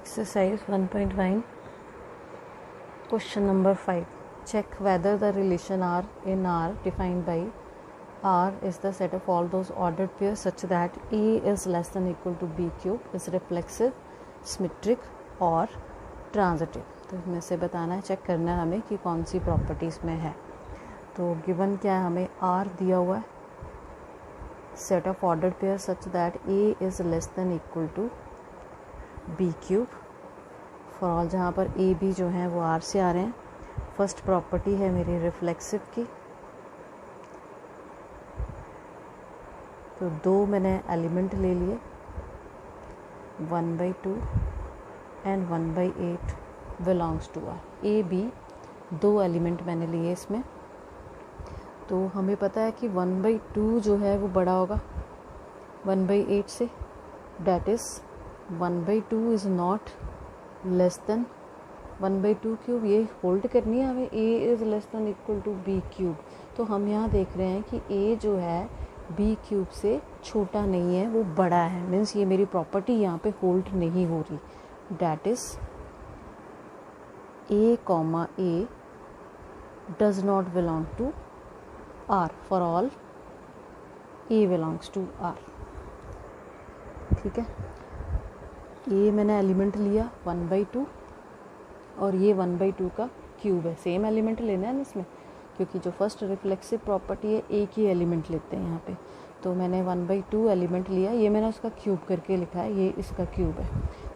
Exercise 1.1 question number 5. Check whether the relation R in R defined by R is the set of all those ordered pairs such that A is less than equal to B cube is reflexive, symmetric और transitive. तो इसमें से बताना है, check करना है हमें कि कौन सी प्रॉपर्टीज़ में है. तो गिवन क्या है, हमें R दिया हुआ है, set of ordered pairs such that A is less than equal to B cube for all, जहाँ पर A B जो हैं वो R से आ रहे हैं. फर्स्ट प्रॉपर्टी है मेरी रिफ्लेक्सिव की, तो दो मैंने एलिमेंट ले लिए 1/2 एंड 1/8 belongs to R. A B दो एलिमेंट मैंने लिए इसमें. तो हमें पता है कि 1/2 जो है वो बड़ा होगा 1/8 से, that is 1/2 is not less than 1/2 cube. ये होल्ड करनी है हमें, A is less than equal to B cube. तो हम यहाँ देख रहे हैं कि A जो है B क्यूब से छोटा नहीं है, वो बड़ा है. मीन्स ये मेरी प्रॉपर्टी यहाँ पे होल्ड नहीं हो रही. That is A, does not belong to R for all A belongs to R. ठीक है, ये मैंने एलिमेंट लिया 1/2 और ये 1/2 का क्यूब है. सेम एलिमेंट लेना है ना इसमें, क्योंकि जो फर्स्ट रिफ्लेक्सिव प्रॉपर्टी है एक ही एलिमेंट लेते हैं यहाँ पे. तो मैंने 1/2 एलिमेंट लिया, ये मैंने उसका क्यूब करके लिखा है, ये इसका क्यूब है.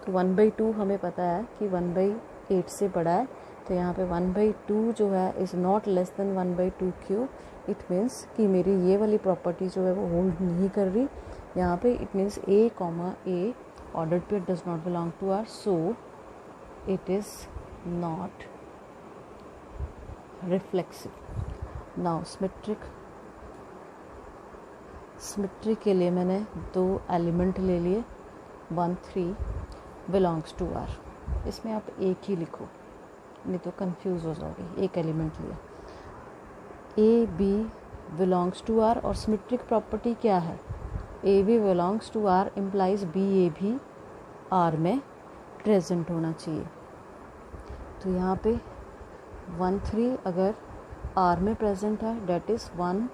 तो 1/2 हमें पता है कि 1/8 से बड़ा है. तो यहाँ पे 1/2 जो है is not less than 1/2 cube. It means कि मेरी ये वाली प्रॉपर्टी जो है वो होल्ड नहीं कर रही यहाँ पे. It means A, ordered pair does not belong to R, so it is not reflexive. Now symmetric के लिए मैंने दो एलिमेंट ले लिए 1, 3 belongs to R. इसमें आप एक ही लिखो, नहीं तो कंफ्यूज हो जाओगे. एक एलिमेंट लिया, A B belongs to R. और symmetric प्रॉपर्टी क्या है, A B belongs to R implies B A भी R में प्रेजेंट होना चाहिए. तो यहाँ पे 1, 3 अगर R में प्रेजेंट है, that is 1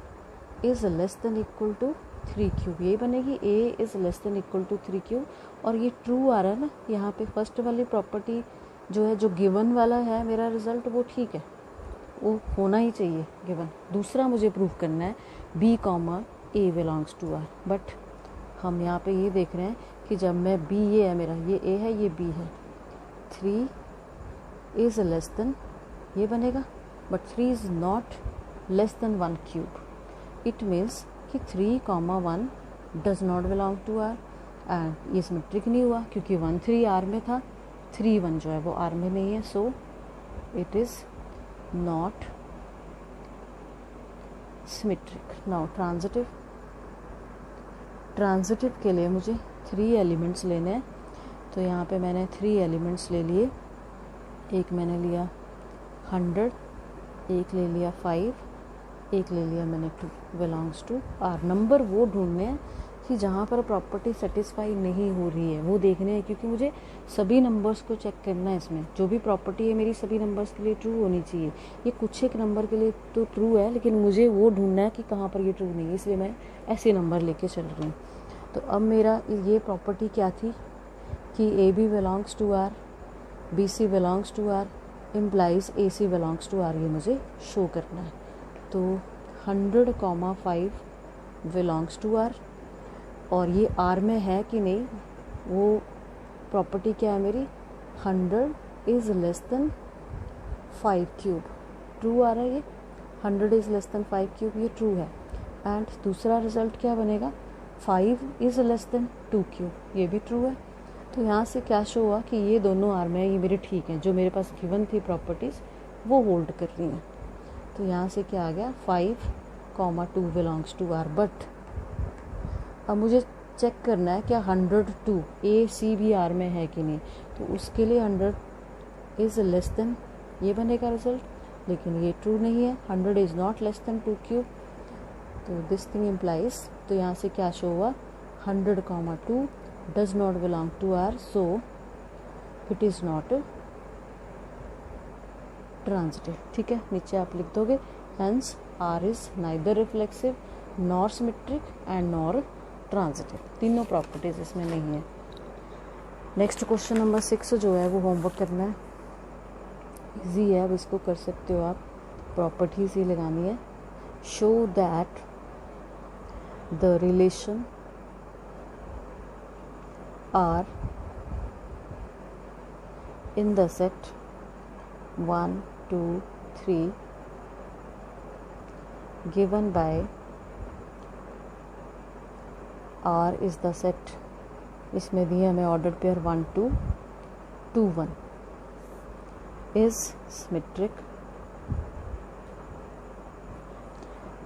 is less than equal to 3 cube. ये बनेगी A is less than equal to 3 cube. और ये ट्रू आ रहा है ना यहाँ पे. फर्स्ट वाली प्रॉपर्टी जो है, जो गिवन वाला है मेरा रिजल्ट, वो ठीक है, वो होना ही चाहिए गिवन. दूसरा मुझे प्रूव करना है B, A belongs to R. But हम यहाँ पे ये देख रहे हैं कि जब मैं B, ये है मेरा, ये A है, ये B है, 3 इज़ लेस देन, ये बनेगा, but 3 is not less than 1 cube. It means कि 3, 1 does not belong to R. And ये सिमेट्रिक नहीं हुआ क्योंकि 1, 3 R में था, 3, 1 जो है वो R में नहीं है. सो it is not symmetric. Now transitive के लिए मुझे 3 एलिमेंट्स लेने हैं. तो यहाँ पे मैंने 3 एलिमेंट्स ले लिए. एक मैंने लिया 100, एक ले लिया 5, एक ले लिया मैंने 2 बिलोंग्स टू R. नंबर वो ढूंढने हैं कि जहाँ पर प्रॉपर्टी सेटिस्फाई नहीं हो रही है, वो देखने हैं, क्योंकि मुझे सभी नंबर्स को चेक करना है. इसमें जो भी प्रॉपर्टी है मेरी सभी नंबर्स के लिए ट्रू होनी चाहिए. ये कुछ एक नंबर के लिए तो ट्रू है, लेकिन मुझे वो ढूंढना है कि कहाँ पर ये ट्रू नहीं है, इसलिए मैं ऐसे नंबर लेके चल रही हूँ. तो अब मेरा ये प्रॉपर्टी क्या थी कि A B belongs to R, B C belongs to R implies A C belongs to R. ये मुझे शो करना है. तो 100, 5 बिलोंग्स टू R. और ये R में है कि नहीं, वो प्रॉपर्टी क्या है मेरी, 100 is less than 5 cube. True आ रहा है ये, 100 इज़ लेस देन 5 क्यूब, ये ट्रू है. एंड दूसरा रिजल्ट क्या बनेगा, 5 इज़ लेस देन 2 क्यूब, ये भी ट्रू है. तो यहाँ से क्या शो हुआ कि ये दोनों R में है, ये मेरे ठीक हैं. जो मेरे पास गिवन थी प्रॉपर्टीज़ वो होल्ड कर रही हैं. तो यहाँ से क्या आ गया, 5, 2 बिलोंग्स टू R. बट अब मुझे चेक करना है क्या 102 A C भी R में है कि नहीं. तो उसके लिए 100 इज़ लेस देन, ये बनेगा रिजल्ट, लेकिन ये ट्रू नहीं है. 100 is not less than 2 cube. तो दिस थिंग इम्प्लाइज, तो यहाँ से क्या शो हुआ, 100, 2 does not belong to R. So it is not transitive. ठीक है, नीचे आप लिख दोगे hence R is neither reflexive nor symmetric and nor transitive. तीनों प्रॉपर्टीज इसमें नहीं है। नेक्स्ट क्वेश्चन नंबर 6 जो है वो होमवर्क करना है, इजी है, अब इसको कर सकते हो आप, प्रॉपर्टीज ही लगानी है। Show that the relation R in the set 1 2 3 given by R is the set, इसमें दिए हमें order pair 1 2 2 1 is symmetric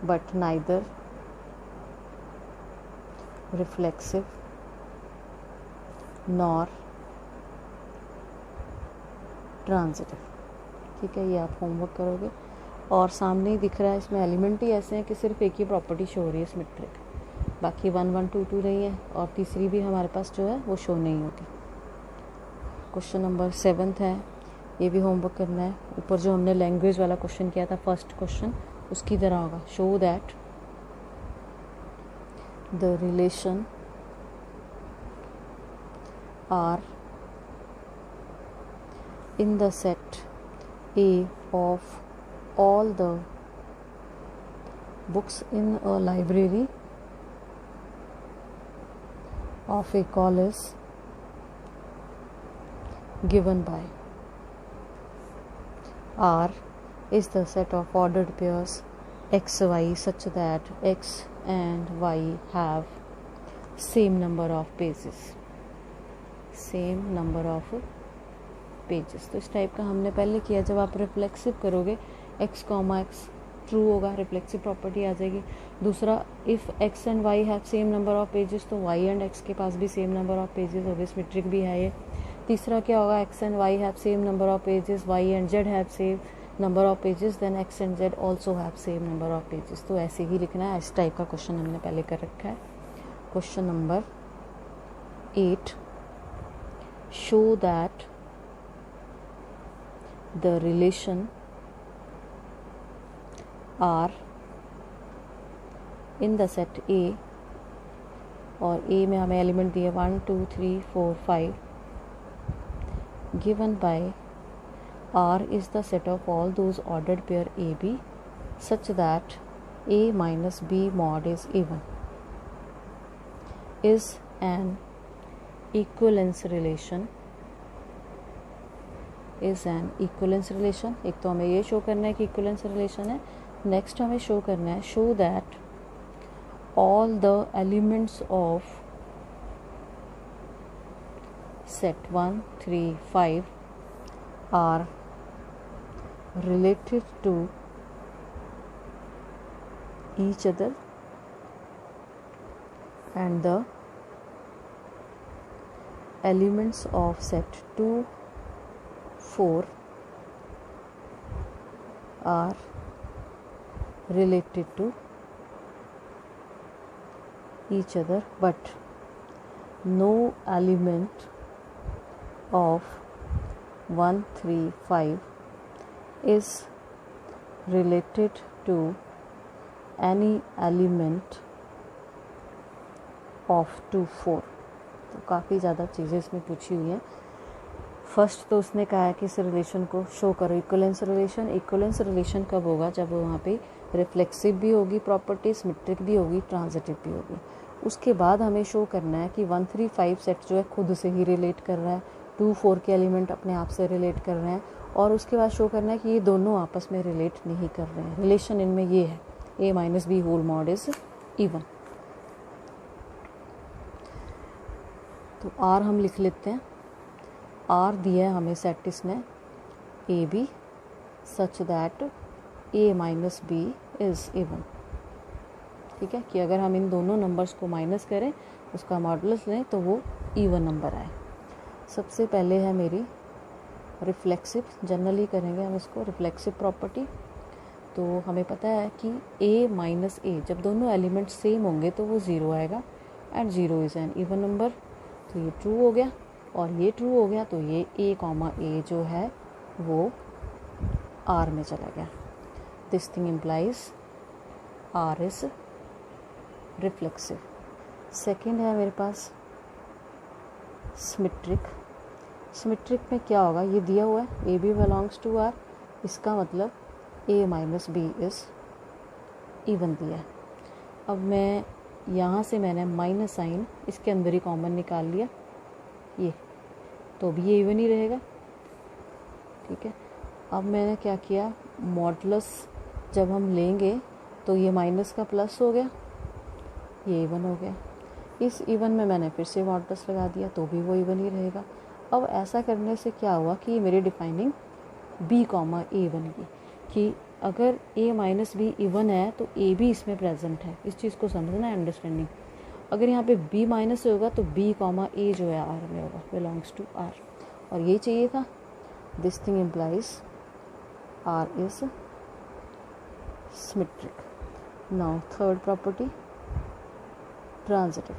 but neither reflexive nor transitive. ठीक है, ये आप होमवर्क करोगे। और सामने ही दिख रहा है, इसमें एलिमेंट ही ऐसे हैं कि सिर्फ एक ही प्रॉपर्टी शो हो रही है सिमेट्रिक, बाकी 1 1 2 2 नहीं है, और तीसरी भी हमारे पास जो है वो शो नहीं होगी। क्वेश्चन नंबर 7 है, ये भी होमवर्क करना है। ऊपर जो हमने लैंग्वेज वाला क्वेश्चन किया था फर्स्ट क्वेश्चन, उसकी तरह होगा। Show that the relation R in the set A of all the books in a library of a college given by R is the set of ordered pairs x y such that x and y have same number of pages, same number of pages. तो इस type का हमने पहले किया। जब आप reflexive करोगे x, x true होगा, रिफ्लेक्सिव प्रॉपर्टी आ जाएगी। दूसरा, if x and y have same number of pages, तो y एंड x के पास भी सेम नंबर ऑफ पेजेस हो गए, सिमेट्रिक भी है ये। तीसरा क्या होगा, x and y have same number of pages, y and z have same number of pages, then x and z also have same number of pages. तो ऐसे ही लिखना है, इस टाइप का क्वेश्चन हमने पहले कर रखा है। Question number 8, show that the relation R in the set A, और A में हमें एलिमेंट दिए 1 2 3 4 5, given by R is the set of all those ordered pair AB such that A minus B mod is even, is an equivalence relation, is an equivalence relation. एक तो हमें ये show करना है कि इक्वलेंस रिलेशन है। Next हमें show करना है, show that all the elements of set 1 3 5 are related to each other and the elements of set 2 4 are related to each other, but no element of 1 3 5 is related to any element of 2 4। तो काफ़ी ज़्यादा चीज़ें इसमें पूछी हुई हैं। First तो उसने कहा है कि इस रिलेशन को शो करो, इक्वलेंस रिलेशन। इक्वलेंस रिलेशन कब होगा, जब वहाँ पे रिफ्लेक्सिव भी होगी प्रॉपर्टी, सिमेट्रिक भी होगी, ट्रांजिटिव भी होगी। उसके बाद हमें शो करना है कि 1 3 5 सेट जो है खुद से ही रिलेट कर रहा है, 2 4 के एलिमेंट अपने आप से रिलेट कर रहे हैं, और उसके बाद शो करना है कि ये दोनों आपस में रिलेट नहीं कर रहे हैं। रिलेशन इनमें ये है, A minus B whole mod is even. तो R हम लिख लेते हैं। R दिया है हमें सेट इसने A B such that A minus B is even. ठीक है, कि अगर हम इन दोनों नंबर्स को माइनस करें, उसका मॉडुलस लें, तो वो इवन नंबर आए। सबसे पहले है मेरी रिफ्लेक्सिव, जनरली करेंगे हम इसको रिफ्लेक्सिव प्रॉपर्टी। तो हमें पता है कि A माइनस ए, जब दोनों एलिमेंट सेम होंगे तो वो ज़ीरो आएगा, and zero is an even number. तो ये ट्रू हो गया। और ये ट्रू हो गया तो ये a कॉमा a जो है वो R में चला गया। This thing implies R is reflexive. Second है मेरे पास सिमेट्रिक। सिमेट्रिक में क्या होगा, ये दिया हुआ है A B belongs to R, इसका मतलब a minus B is even दिया है। अब मैं यहाँ से मैंने माइनस साइन इसके अंदर ही कॉमन निकाल लिया, ये तो भी ये इवन ही रहेगा। ठीक है, अब मैंने क्या किया, मॉडुलस जब हम लेंगे तो ये माइनस का प्लस हो गया, ये इवन हो गया। इस इवन में मैंने फिर से मॉडुलस लगा दिया तो भी वो इवन ही रहेगा। अब ऐसा करने से क्या हुआ कि मेरी डिफाइनिंग b कॉमा ए बन गई कि अगर a माइनस बी इवन है तो a भी इसमें प्रेजेंट है। इस चीज़ को समझना है, अंडरस्टैंडिंग। अगर यहाँ पे b माइनस से होगा तो b कॉमा ए जो है r में होगा, बिलोंग्स टू r, और ये चाहिए था। This thing implies r is symmetric. Now third property, transitive.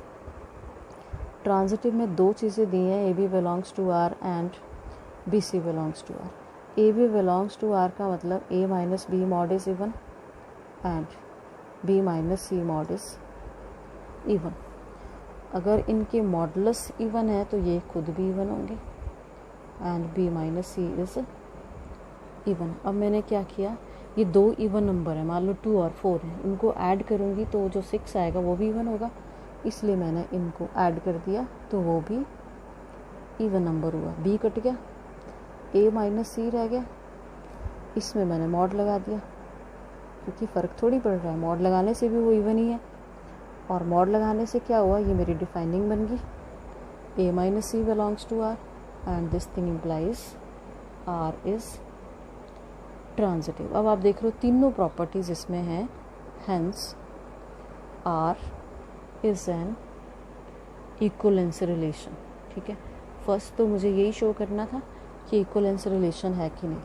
Transitive में दो चीज़ें दी हैं, A B belongs to R and B C belongs to R. A B belongs to R का मतलब a minus B mod is even and b minus C mod is even. अगर इनके modulus even है तो ये खुद भी even होंगे and b minus C is even. अब मैंने क्या किया, ये दो इवन नंबर है, मान लो 2 और 4 है, इनको ऐड करूँगी तो जो 6 आएगा वो भी इवन होगा, इसलिए मैंने इनको ऐड कर दिया तो वो भी इवन नंबर हुआ। b कट गया, a माइनस सी रह गया, इसमें मैंने मॉड लगा दिया क्योंकि फ़र्क थोड़ी पड़ रहा है, मॉड लगाने से भी वो इवन ही है। और मॉड लगाने से क्या हुआ, ये मेरी डिफाइनिंग बन गई, a minus C belongs to R and this thing implies r is transitive. अब आप देख रहे हो तीनों प्रॉपर्टीज़ इसमें हैं, hence r is an equivalence relation. ठीक है, फर्स्ट तो मुझे यही शो करना था कि इक्विवेलेंस रिलेशन है कि नहीं।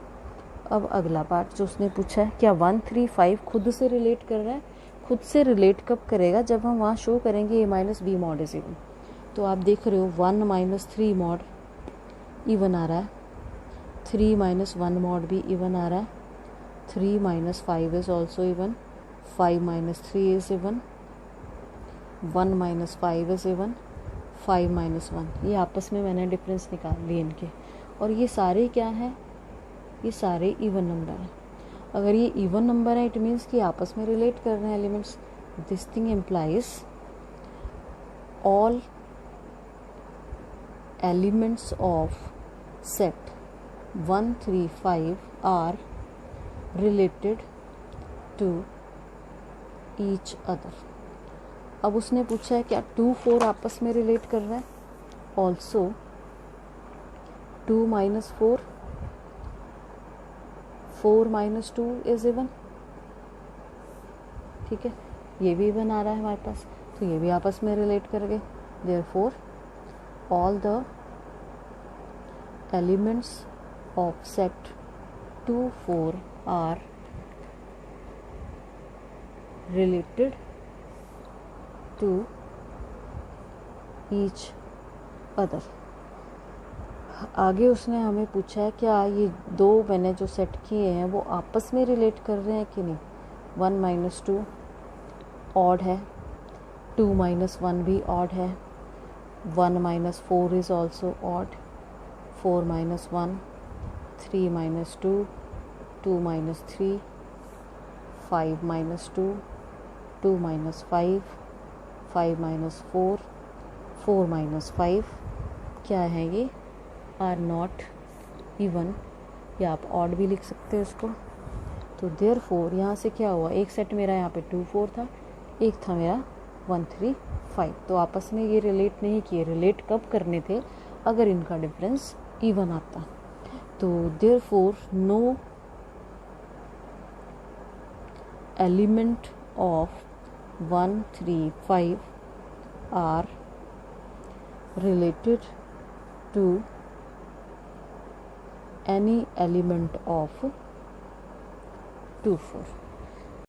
अब अगला पार्ट जो उसने पूछा है, क्या 1 3 5 खुद से रिलेट कर रहा है। खुद से रिलेट कब करेगा, जब हम वहाँ शो करेंगे a minus B mod is even. तो आप देख रहे हो 1 माइनस 3 मॉड इवन आ रहा है, 3 माइनस 1 मॉड भी इवन आ रहा है, 3 minus 5 is also even, 5 minus 3 is even, 1 minus 5 is even, 5 minus 1। ये आपस में मैंने डिफरेंस निकाल लिए इनके, और ये सारे क्या हैं, ये सारे इवन नंबर हैं। अगर ये इवन नंबर है इट मीन्स कि आपस में रिलेट कर रहे हैं elements. This thing implies all elements of set 1 3 5 are related to each other. अब उसने पूछा है क्या 2 4 आपस में रिलेट कर रहा है, also 2 minus 4, 4 minus 2 is even. ठीक है, ये भी इवन आ रहा है हमारे पास, तो ये भी आपस में रिलेट कर गए। Therefore all the elements of set 2 4 are related to each other. आगे उसने हमें पूछा है क्या ये दो मैंने जो सेट किए हैं वो आपस में रिलेट कर रहे हैं कि नहीं। 1 माइनस 2 ऑड है, 2 माइनस 1 भी ऑड है, 1 minus 4 is also odd, 4 minus 1, 3 minus 2, 2 minus 3, 5 minus 2, 2 minus 5, 5 minus 4, 4 minus 5, क्या है ये, आर नॉट इवन, या आप ऑड भी लिख सकते हैं इसको। तो देयरफॉर यहाँ से क्या हुआ, एक सेट मेरा यहाँ पे 2 4 था, एक था मेरा 1 3 5, तो आपस में ये रिलेट नहीं किए। रिलेट कब करने थे, अगर इनका डिफरेंस इवन आता। तो therefore no element of 1 3 5 are related to any element of 2 4।